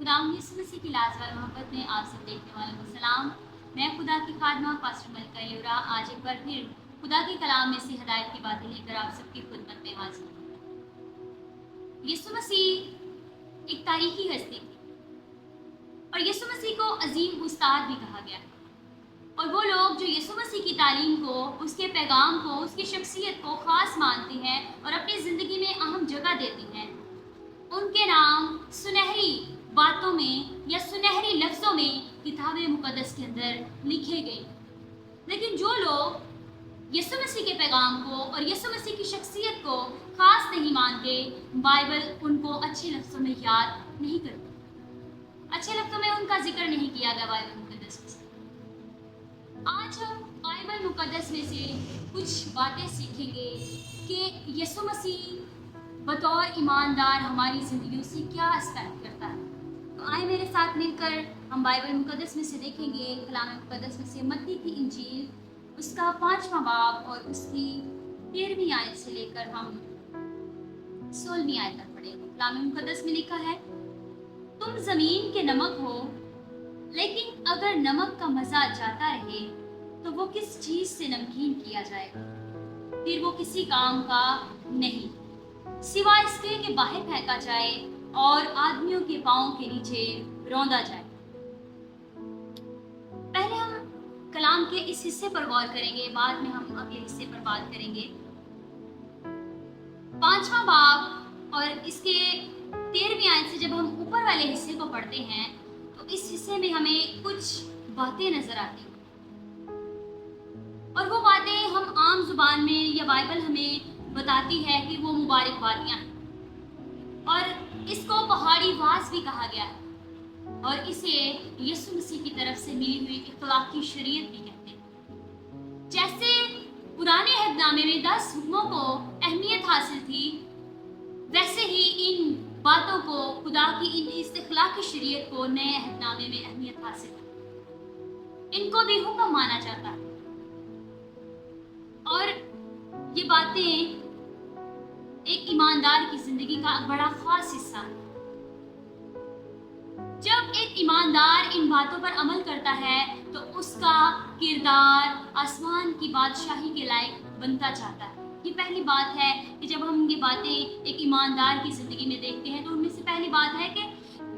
खुदावंद यीशु मसीह की लाजवाब मोहब्बत में आप सब देखने वालों को सलाम। मैं खुदा की खादमा पास्टर मलिका लियोरा आज एक बार फिर खुदा के कलाम में से हिदायत की बातें लेकर आप सबकी खिदमत में हाजिर हूं। यीशु मसीह एक तारीखी हस्ती थी और यीशु मसीह को अजीम उस्ताद भी कहा गया। और वो लोग जो यीशु मसीह की तालीम को, उसके पैगाम को, उसकी शख्सियत को ख़ास मानते हैं और अपनी ज़िंदगी में अहम जगह देते हैं, उनके नाम सुनहरी बातों में या सुनहरी लफ्ज़ों में किताब मुक़द्दस के अंदर लिखे गए। लेकिन जो लोग यीशु मसीह के पैगाम को और यीशु मसीह की शख्सियत को ख़ास नहीं मानते, बाइबल उनको अच्छे लफ्ज़ों में याद नहीं करती, अच्छे लफ्ज़ों में उनका जिक्र नहीं किया गया बाइबल मुक़द्दस में। आज हम बाइबल मुक़द्दस में से कुछ बातें सीखेंगे कि यीशु मसीह बतौर ईमानदार हमारी ज़िंदगियों से क्या एक्सपेक्ट करता है। तो आए मेरे साथ मिलकर हम बाइबल मुक़द्दस में से देखेंगे, कलाम मुक़द्दस में से मत्ती की इंजील उसका 5वां बाब और उसकी 13वीं आयत से लेकर हम 16वीं आयत तक पढ़ेंगे। कलाम मुक़द्दस में लिखा है, तुम ज़मीन के नमक हो, लेकिन अगर नमक का मज़ा जाता रहे तो वो किस चीज़ से नमकीन किया जाएगा, फिर वो किसी काम का नहीं, सिवाय इसके कि बाहर फेंका जाए और आदमियों के पाँव के नीचे रौंदा जाए। पहले हम कलाम के इस हिस्से पर गौर करेंगे, बाद में हम अगले हिस्से पर बात करेंगे। 5वां बाब और इसके 13वीं आयत से जब हम ऊपर वाले हिस्से को पढ़ते हैं तो इस हिस्से में हमें कुछ बातें नजर आती हैं, और वो बातें हम आम जुबान में या बाइबल हमें बताती है कि वो मुबारकबादियाँ हैं, और इसको पहाड़ी वास भी कहा गया है और इसे यीशु मसीह की तरफ से मिली हुई इख्तिलाफी शरीयत भी कहते हैं। जैसे पुराने अहदनामे में 10 हुक्मों को अहमियत हासिल थी, वैसे ही इन बातों को, खुदा की इन इख्तिलाफी शरीयत को नए अहदनामे में अहमियत हासिल है। इनको भी हुक्म माना जाता है और ये बातें एक ईमानदार की जिंदगी का बड़ा खास हिस्सा है। जब एक ईमानदार इन बातों पर अमल करता है तो उसका किरदार आसमान की बादशाही के लायक बनता जाता है। ये पहली बात है कि जब हम ये बातें एक ईमानदार की जिंदगी में देखते हैं तो उनमें से पहली बात है कि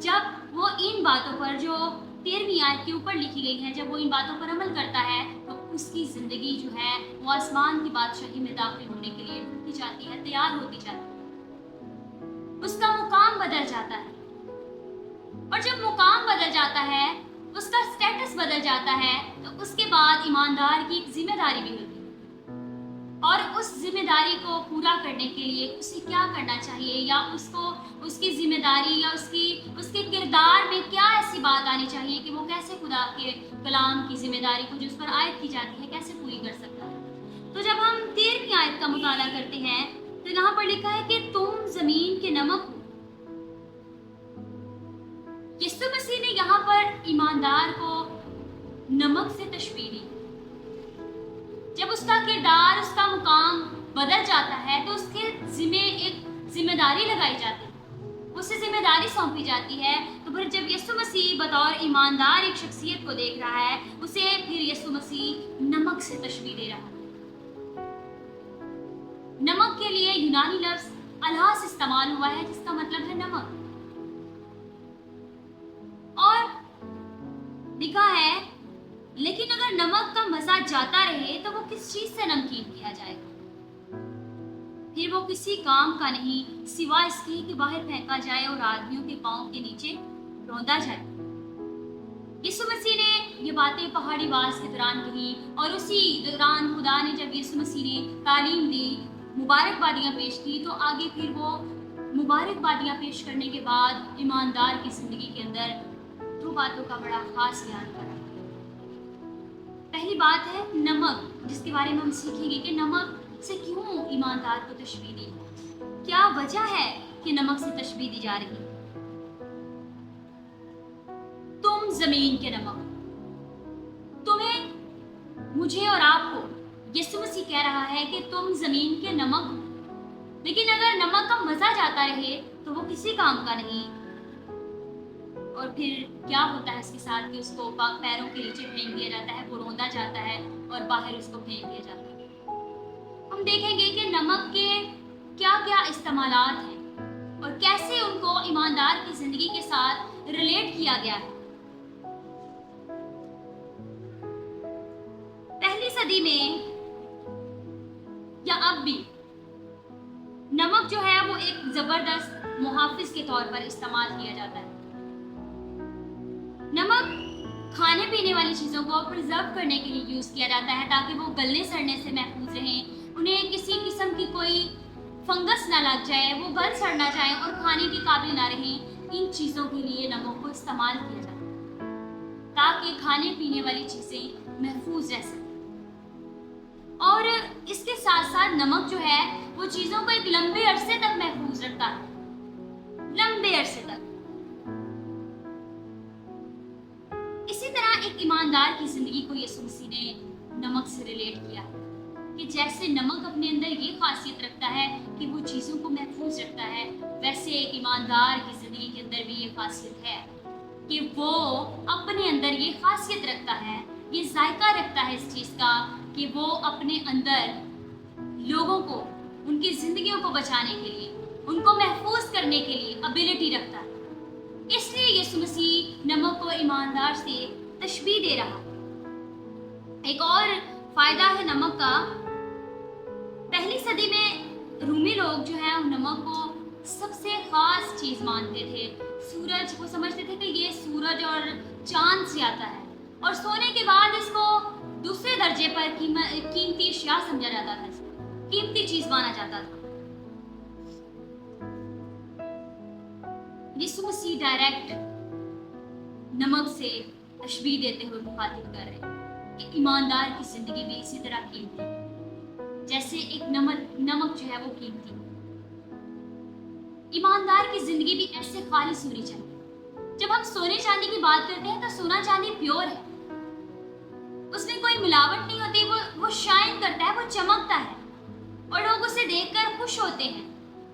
जब वो इन बातों पर जो 13वीं आयत के ऊपर लिखी गई है, जब वो इन बातों पर अमल करता है तो उसकी ज़िंदगी जो है वो आसमान की बादशाही में दाखिल होने के लिए ढलती जाती है, तैयार होती जाती है, उसका मुकाम बदल जाता है। और जब मुकाम बदल जाता है, उसका स्टेटस बदल जाता है, तो उसके बाद ईमानदार की एक जिम्मेदारी भी होती है, और उस जिम्मेदारी को पूरा करने के लिए उसे क्या करना चाहिए, या उसको उसकी जिम्मेदारी या उसके किरदार में क्या ऐसी बात आनी चाहिए कि वो कैसे खुदा के कलाम की जिम्मेदारी को जो उस पर आयत की जाती है कैसे पूरी कर सकता है। तो जब हम 13वीं आयत का मुताला करते हैं तो यहाँ पर लिखा है कि तुम जमीन के नमक हो। यीशु मसीह ने यहाँ पर ईमानदार को नमक से तशबीह दी। जब उसका किरदार, उसका मुकाम बदल जाता है तो उसके जिम्मे एक जिम्मेदारी लगाई जाती है, उसे जिम्मेदारी सौंपी जाती है। तो फिर जब यीशु मसीह बतौर ईमानदार एक शख्सियत को देख रहा है, उसे फिर यीशु मसीह नमक से तशबीह दे रहा है। नमक के लिए यूनानी लफ्ज अल्लाह इस्तेमाल हुआ है जिसका मतलब है नमक, और लिखा है लेकिन अगर नमक का मजा जाता रहे तो वो किस चीज से नमकीन किया जाएगा, फिर वो किसी काम का नहीं, सिवाय इसके कि बाहर फेंका जाए और आदमियों के पांव के नीचे रौंदा जाए। यीशु मसीह ने ये बातें पहाड़ी वास के दौरान कही, और उसी दौरान खुदा ने जब यीशु मसीह ने तालीम दी, मुबारकबादियाँ पेश की, तो आगे फिर वो मुबारकबादियाँ पेश करने के बाद ईमानदार की जिंदगी के अंदर 2 बातों का बड़ा खास ध्यान करा। पहली बात है नमक, जिसके बारे में हम सीखेंगे कि नमक से क्यों ईमानदार को तशबीह दी, क्या वजह है कि नमक से तशबीह दी जा रही है। तुम जमीन के नमक, तुम्हें, मुझे और आपको यीशु मसीह कह रहा है कि तुम जमीन के नमक हो, लेकिन अगर नमक का मजा जाता रहे तो वो किसी काम का नहीं, और फिर क्या होता है उसके साथ कि उसको पैरों के नीचे फेंक दिया जाता है, वो रौंदा जाता है और बाहर उसको फेंक दिया जाता है। हम देखेंगे कि नमक के क्या क्या इस्तेमालात हैं और कैसे उनको ईमानदार की जिंदगी के साथ रिलेट किया गया है। पहली सदी में या अब भी नमक जो है वो एक जबरदस्त मुहाफिज के तौर पर इस्तेमाल किया जाता है। नमक खाने पीने वाली चीज़ों को प्रिजर्व करने के लिए यूज़ किया जाता है ताकि वो गलने सड़ने से महफूज रहें, उन्हें किसी किस्म की कोई फंगस ना लग जाए, वो गल सड़ ना जाए और खाने के काबिल ना रहें। इन चीज़ों के लिए नमक को इस्तेमाल किया जाता है ताकि खाने पीने वाली चीज़ें महफूज रह सकें। और इसके साथ साथ नमक जो है वो चीज़ों को एक लंबे अरसे तक महफूज रखता है, लंबे अरसे तक। इसी तरह एक ईमानदार की जिंदगी को यीशु मसीह ने नमक से रिलेट किया है कि जैसे नमक अपने अंदर ये खासियत रखता है कि वो चीज़ों को महफूज रखता है, वैसे एक ईमानदार की जिंदगी के अंदर भी ये खासियत है कि वो अपने अंदर ये खासियत रखता है, ये जायका रखता है इस चीज़ का कि वो अपने अंदर लोगों को, उनकी जिंदगियों को बचाने के लिए, उनको महफूज करने के लिए एबिलिटी रखता है। इसलिए यीशु मसीह नमक को ईमानदार से तशबीह दे रहा। एक और फायदा है नमक का, पहली सदी में रूमी लोग जो है नमक को सबसे खास चीज मानते थे। सूरज को समझते थे कि ये सूरज और चांद से आता है और सोने के बाद इसको दूसरे दर्जे पर कीमती अशिया समझा जाता था, कीमती चीज माना जाता था। यीशु मसीह डायरेक्ट नमक से तशबीह देते हुए मुखातिब कर रहे हैं कि ईमानदार की जिंदगी भी इसी तरह कीमती है जैसे एक नमक जो है वो कीमती। ईमानदार की जिंदगी भी ऐसे खालिस होनी चाहिए। जब हम सोने चांदी की बात करते हैं तो सोना चांदी प्योर है, उसमें कोई मिलावट नहीं होती, वो शाइन करता है, वो चमकता है और लोग उसे देखकर खुश होते हैं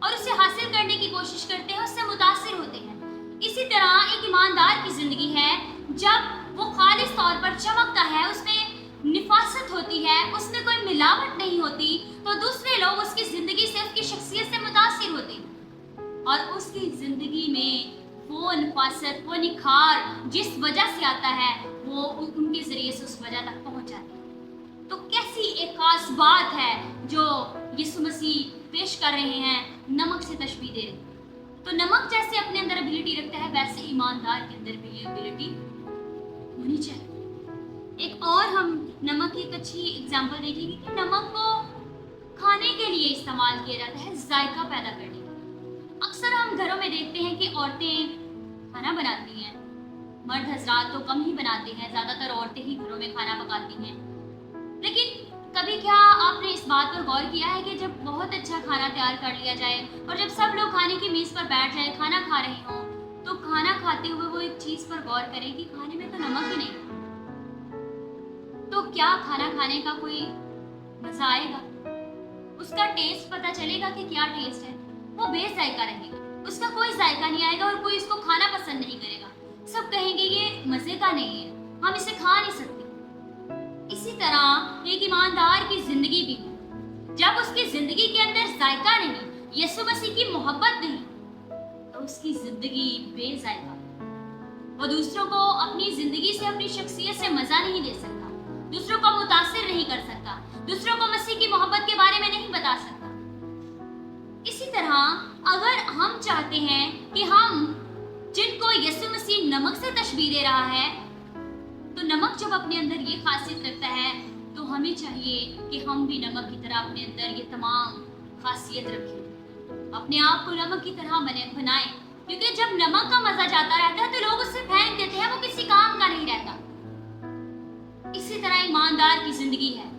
और उसे हासिल करने की कोशिश करते हैं, उससे मुतासिर होते हैं। इसी तरह एक ईमानदार की जिंदगी है, जब वो खालिस तौर पर चमकता है, उसमें निफासत होती है, उसमें कोई मिलावट नहीं होती, तो दूसरे लोग उसकी जिंदगी से, उसकी शख्सियत से मुतासिर होते हैं और उसकी जिंदगी में वो नफासत, वो निखार जिस वजह से आता है वो उनके जरिए से उस वजह तक पहुंच जाती है। तो कैसी एक खास बात है जो यीशु मसीह पेश कर रहे हैं, नमक से तशबीह दे रहे हैं। तो नमक जैसे अपने अंदर एबिलिटी रखता है, वैसे ईमानदार के अंदर भी ये एबिलिटी होनी चाहिए। एक और हम नमक की एक अच्छी एग्जांपल देखेंगे कि नमक को खाने के लिए इस्तेमाल किया जाता है, जायका पैदा करने के लिए। अक्सर हम घरों में देखते हैं कि औरतें खाना बनाती हैं, मर्द हजरात तो कम ही बनाते हैं, ज़्यादातर औरतें ही घरों में खाना पकाती हैं। लेकिन कभी क्या आपने इस बात पर गौर किया है कि जब बहुत अच्छा खाना तैयार कर लिया जाए और जब सब लोग खाने की मेज़ पर बैठ जाए, खाना खा रहे हों, तो खाना खाते हुए वो एक चीज़ पर गौर करें कि खाने में तो नमक ही नहीं, तो क्या खाना खाने का कोई मज़ा आएगा? उसका टेस्ट पता चलेगा कि क्या टेस्ट है? वो बेजायका रहेगा, उसका कोई जायका नहीं आएगा और कोई इसको खाना पसंद नहीं करेगा। सब कहेंगे ये मज़े का नहीं है, हम इसे खा नहीं सकते। इसी तरह एक ईमानदार की जिंदगी भी, जब उसकी जिंदगी के अंदर जायका नहीं, यीशु मसीह की मोहब्बत नहीं, तो उसकी जिंदगी बेजायका। वो दूसरों को अपनी जिंदगी से, अपनी शख्सियत से मजा नहीं दे सकता, दूसरों को मुतासिर नहीं कर सकता, दूसरों को मसीह की मोहब्बत के बारे में नहीं बता सकता। इसी तरह अगर हम चाहते हैं कि हम जिनको यीशु मसीह नमक से तशबीह दे रहा है, तो नमक जब अपने अंदर ये खासियत रखता है तो हमें चाहिए कि हम भी नमक की तरह अपने अंदर ये तमाम खासियत रखें, अपने आप को नमक की तरह बनाएं। क्योंकि जब नमक का मजा जाता रहता है तो लोग उसे फेंक देते हैं, वो किसी काम का नहीं रहता। इसी तरह ईमानदार की जिंदगी है,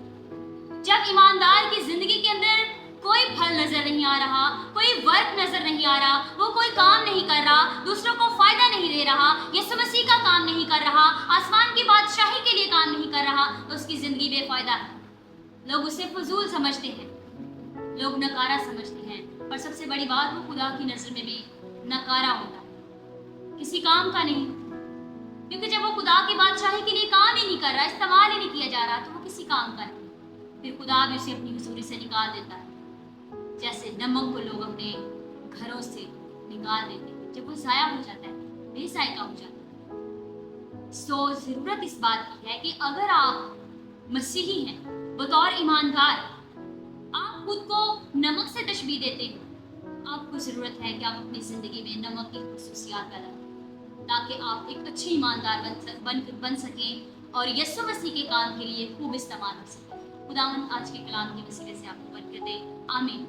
जब ईमानदार की जिंदगी के अंदर कोई फल नजर नहीं आ रहा, कोई वर्क नजर नहीं आ रहा, वो कोई काम नहीं कर रहा, दूसरों को फायदा नहीं दे रहा, यीशु मसीह का काम नहीं कर रहा, आसमान की बादशाही के लिए काम नहीं कर रहा, तो उसकी जिंदगी बेफायदा है। लोग उसे फजूल समझते हैं, लोग नकारा समझते हैं, और सबसे बड़ी बात वो खुदा की नजर में भी नकारा होता है। کسی کام کا نہیں، کیونکہ جب وہ خدا کی بادشاہی کے لیے کام ہی نہیں کر رہا، استعمال ہی نہیں کیا جا رہا، تو وہ کسی کام کا نہیں، پھر خدا بھی اسے اپنی حضوری سے نکال دیتا ہے، جیسے نمک کو لوگ اپنے گھروں سے نکال دیتے ہیں جب وہ ضائع ہو جاتا ہے، بے ذائقہ ہو جاتا ہے۔ ضرورت اس بات کی ہے کہ اگر آپ مسیحی ہیں، بطور ایماندار آپ خود کو نمک سے تشبیہ دیتے ہیں، آپ کو ضرورت ہے کہ آپ اپنی زندگی میں نمک کی خصوصیات پیدا کریں، تاکہ آپ ایک اچھی ایماندار بن سکیں اور یسوع مسیح کے کام کے لیے خوب استعمال ہو سکیں۔ خداوند آج کے کلام کے وسیلے سے آپ کو برکت دے، آمین۔